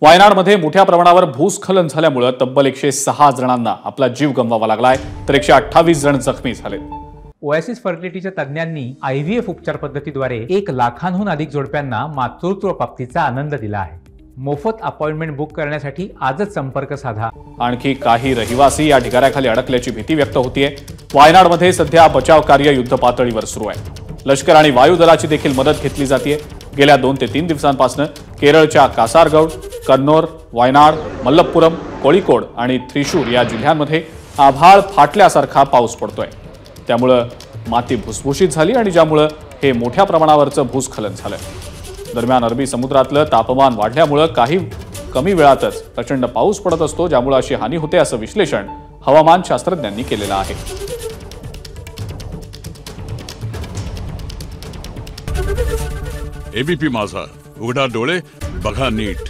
वायनाडमध्ये मोठ्या प्रमाणावर भूस्खलन झाल्यामुळे तब्बल 106 जणांना आपला जीव गमवावा लागलाय, तर 128 जण जखमी झाले। ओएसिस फर्टिलिटीच्या तज्ञांनी IVF उपचार पद्धतीद्वारे 1 लाखांहून अधिक जोडप्यांना मातृत्व प्राप्तीचा आनंद दिला आहे। मोफत अपॉइंटमेंट बुक करण्यासाठी आजच संपर्क साधा। आणखी काही रहिवासी या ढिगाऱ्याखाली अडकल्याची भीती व्यक्त होतीये। वायनाडमध्ये सध्या बचाव कार्य युद्धपातळीवर सुरू आहे। लष्कर आणि वायुदलाची देखील मदत घेतली जाते। गेल्या 2 ते 3 दिवसांपासून केरळच्या कासारगौड, कन्नौर, वायनाड, मलप्पुरम, कोळिकोड आणि थ्रिशूर या जिल्ह्यांमध्ये आभाळ फाटल्यासारखा पाऊस पडतोय। त्यामुळे माती भुसभुशीत झाली आणि ज्यामुळे हे मोठ्या प्रमाणावरचं भूस्खलन झालं। दरम्यान अरबी समुद्रातलं तापमान वाढल्यामुळे काही कमी वेळातच प्रचंड पाऊस पडत असतो, ज्यामुळे अशी हानी होते असं विश्लेषण हवामान शास्त्रज्ञांनी केलेलं आहे। एबीपी माझा, उघडा डोळे बघा नीट।